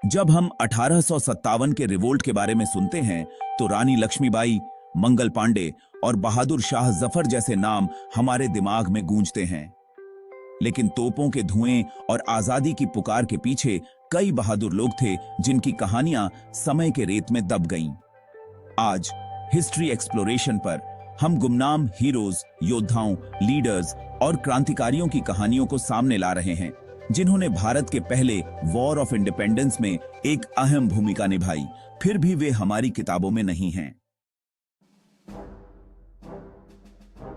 जब हम 1857 के रिवोल्ट के बारे में सुनते हैं तो रानी लक्ष्मीबाई, मंगल पांडे और बहादुर शाह जफर जैसे नाम हमारे दिमाग में गूंजते हैं। लेकिन तोपों के धुएं और आजादी की पुकार के पीछे कई बहादुर लोग थे जिनकी कहानियां समय के रेत में दब गईं। आज हिस्ट्री एक्सप्लोरेशन पर हम गुमनाम हीरोज, योद्धाओं, लीडर्स और क्रांतिकारियों की कहानियों को सामने ला रहे हैं जिन्होंने भारत के पहले वॉर ऑफ इंडिपेंडेंस में एक अहम भूमिका निभाई, फिर भी वे हमारी किताबों में नहीं हैं।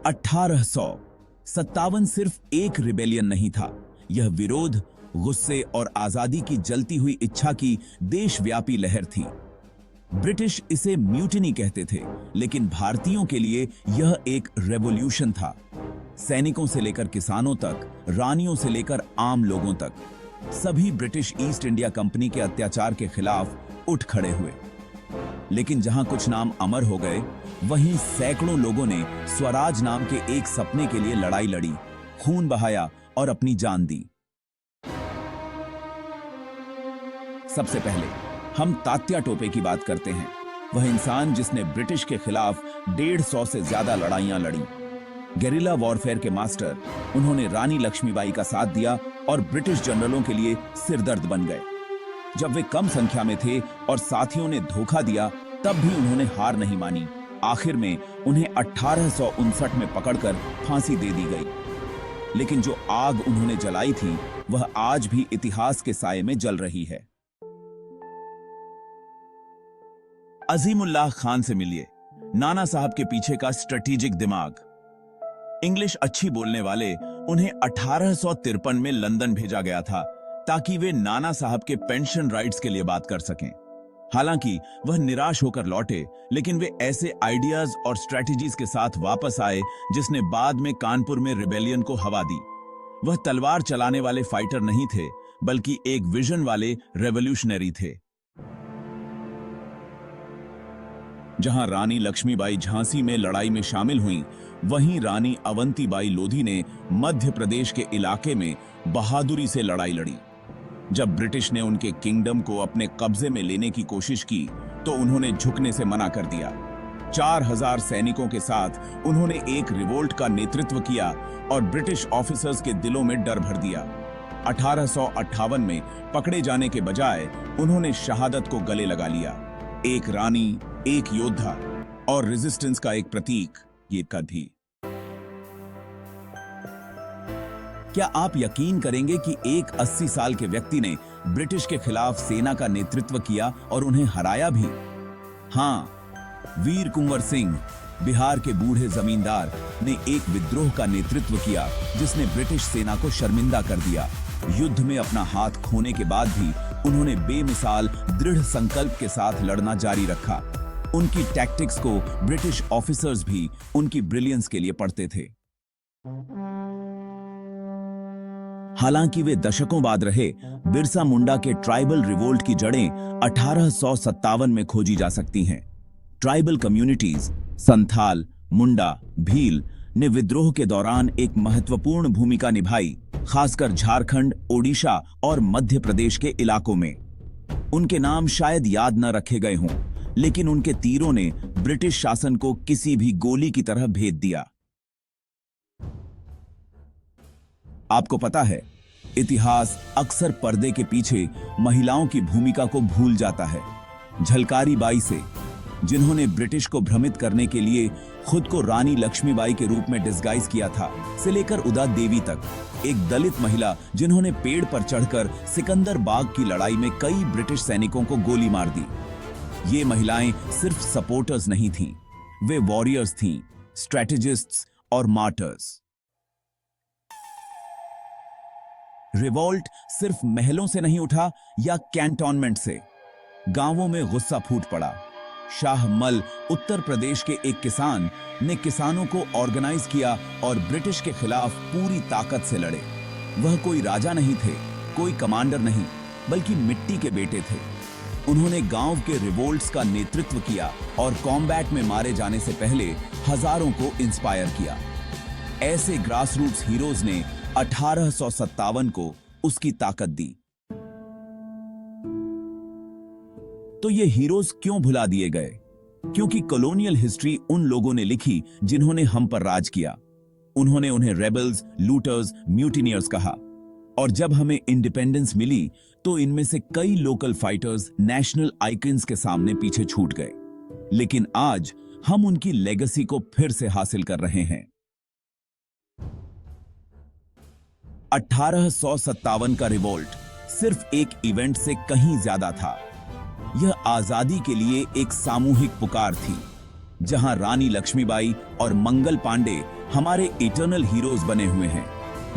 1857 सिर्फ एक रिबेलियन नहीं था, यह विरोध, गुस्से और आजादी की जलती हुई इच्छा की देशव्यापी लहर थी। ब्रिटिश इसे म्यूटिनी कहते थे, लेकिन भारतीयों के लिए यह एक रेवोल्यूशन था। सैनिकों से लेकर किसानों तक, रानियों से लेकर आम लोगों तक, सभी ब्रिटिश ईस्ट इंडिया कंपनी के अत्याचार के खिलाफ उठ खड़े हुए। लेकिन जहां कुछ नाम अमर हो गए, वहीं सैकड़ों लोगों ने स्वराज नाम के एक सपने के लिए लड़ाई लड़ी, खून बहाया और अपनी जान दी। सबसे पहले हम तात्या टोपे की बात करते हैं। वह इंसान जिसने ब्रिटिश के खिलाफ 150 से ज्यादा लड़ाइयां लड़ी। गेरिला वॉरफेयर के मास्टर, उन्होंने रानी लक्ष्मीबाई का साथ दिया और ब्रिटिश जनरलों के लिए सिरदर्द बन गए। जब वे कम संख्या में थे और साथियों ने धोखा दिया, तब भी उन्होंने हार नहीं मानी। आखिर में उन्हें 1859 में पकड़कर फांसी दे दी गई। लेकिन जो आग उन्होंने जलाई थी, वह आज भी इतिहास के साये में जल रही है। अजीमुल्लाह खान से मिलिए, नाना साहब के पीछे का स्ट्रेटेजिक दिमाग। इंग्लिश अच्छी बोलने वाले उन्हें 1853 में लंदन भेजा गया था ताकि वे नाना साहब के पेंशन राइट्स के लिए बात कर सकें। हालांकि वह निराश होकर लौटे, लेकिन वे ऐसे आइडियाज और स्ट्रेटजीज के साथ वापस आए जिसने बाद में कानपुर में रिबेलियन को हवा दी। वह तलवार चलाने वाले फाइटर नहीं थे, बल्कि एक विजन वाले रेवोल्यूशनरी थे। जहां रानी लक्ष्मीबाई झांसी में लड़ाई में शामिल हुईं, वहीं रानी अवंतीबाई लोधी ने मध्य प्रदेश के इलाके में बहादुरी से लड़ाई लड़ी। जब ब्रिटिश ने उनके किंगडम को अपने कब्जे में लेने की कोशिश की, तो उन्होंने झुकने से मना कर दिया। 4000 सैनिकों के साथ उन्होंने एक रिवोल्ट का नेतृत्व किया और ब्रिटिश ऑफिसर्स के दिलों में डर भर दिया। 1858 में पकड़े जाने के बजाय उन्होंने शहादत को गले लगा लिया। एक रानी, एक योद्धा और रेजिस्टेंस का एक प्रतीक, ये कभी। क्या आप यकीन करेंगे कि एक 80 साल के व्यक्ति ने ब्रिटिश के खिलाफ सेना का नेतृत्व किया और उन्हें हराया भी? हां, वीर कुंवर सिंह, बिहार के बूढ़े जमींदार, ने एक विद्रोह का नेतृत्व किया जिसने ब्रिटिश सेना को शर्मिंदा कर दिया। युद्ध में अपना हाथ खोने के बाद भी उन्होंने बेमिसाल दृढ़ संकल्प के साथ लड़ना जारी रखा। उनकी टैक्टिक्स को ब्रिटिश ऑफिसर्स भी उनकी ब्रिलियंस के लिए पढ़ते थे। हालांकि वे दशकों बाद रहे, बिरसा मुंडा के ट्राइबल रिवोल्ट की जड़ें 1857 में खोजी जा सकती हैं। ट्राइबल कम्युनिटीज संथाल, मुंडा, भील ने विद्रोह के दौरान एक महत्वपूर्ण भूमिका निभाई, खासकर झारखंड, ओडिशा और मध्य प्रदेश के इलाकों में। उनके नाम शायद याद न रखे गए हों, लेकिन उनके तीरों ने ब्रिटिश शासन को किसी भी गोली की तरह भेद दिया। आपको पता है, इतिहास अक्सर पर्दे के पीछे महिलाओं की भूमिका को भूल जाता है। झलकारी बाई से, जिन्होंने ब्रिटिश को भ्रमित करने के लिए खुद को रानी लक्ष्मीबाई के रूप में डिस्गाइज किया था, से लेकर उदा देवी तक, एक दलित महिला जिन्होंने पेड़ पर चढ़कर सिकंदर बाग की लड़ाई में कई ब्रिटिश सैनिकों को गोली मार दी। ये महिलाएं सिर्फ सपोर्टर्स नहीं थीं, वे वॉरियर्स थीं, स्ट्रेटेजिस्ट्स और मार्टर्स। रिवोल्ट सिर्फ महलों से नहीं उठा या कैंटोनमेंट से, गांवों में गुस्सा फूट पड़ा। शाह मल, उत्तर प्रदेश के एक किसान, ने किसानों को ऑर्गेनाइज किया और ब्रिटिश के खिलाफ पूरी ताकत से लड़े। वह कोई राजा नहीं थे, कोई कमांडर नहीं, बल्कि मिट्टी के बेटे थे। उन्होंने गांव के रिवोल्ट्स का नेतृत्व किया और कॉम्बैट में मारे जाने से पहले हजारों को इंस्पायर किया। ऐसे ग्रासरूट्स हीरोज ने 1857 को उसकी ताकत दी। तो ये हीरोज क्यों भुला दिए गए? क्योंकि कॉलोनियल हिस्ट्री उन लोगों ने लिखी जिन्होंने हम पर राज किया। उन्होंने उन्हें रेबल्स, लूटर्स, म्यूटिनियर्स कहा। और जब हमें इंडिपेंडेंस मिली तो इनमें से कई लोकल फाइटर्स नेशनल आइकन्स के सामने पीछे छूट गए। लेकिन आज हम उनकी लेगेसी को फिर से हासिल कर रहे हैं। 1857 का रिवोल्ट सिर्फ एक इवेंट से कहीं ज्यादा था। यह आजादी के लिए एक सामूहिक पुकार थी, जहां रानी लक्ष्मीबाई और मंगल पांडे हमारे इटर्नल हीरोज बने हुए हैं।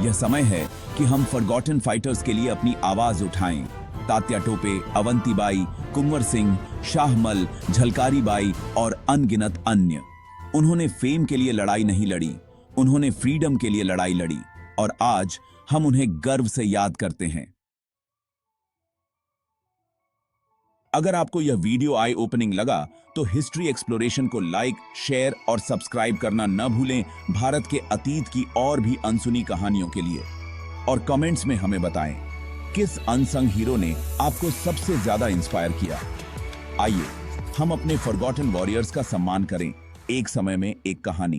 यह समय है कि हम फॉरगॉटन फाइटर्स के लिए अपनी आवाज उठाएं। तात्या टोपे, अवंतीबाई, कुंवर सिंह, शाहमल, झलकारी बाई और अनगिनत अन्य। उन्होंने फेम के लिए लड़ाई नहीं लड़ी, उन्होंने फ्रीडम के लिए लड़ाई लड़ी, और आज हम उन्हें गर्व से याद करते हैं। अगर आपको यह वीडियो आई ओपनिंग लगा तो हिस्ट्री एक्सप्लोरेशन को लाइक, शेयर और सब्सक्राइब करना न भूलें भारत के अतीत की और भी अनसुनी कहानियों के लिए। और कमेंट्स में हमें बताएं किस अनसंग हीरो ने आपको सबसे ज्यादा इंस्पायर किया। आइए हम अपने फॉरगॉटन वॉरियर्स का सम्मान करें। एक समय में एक कहानी।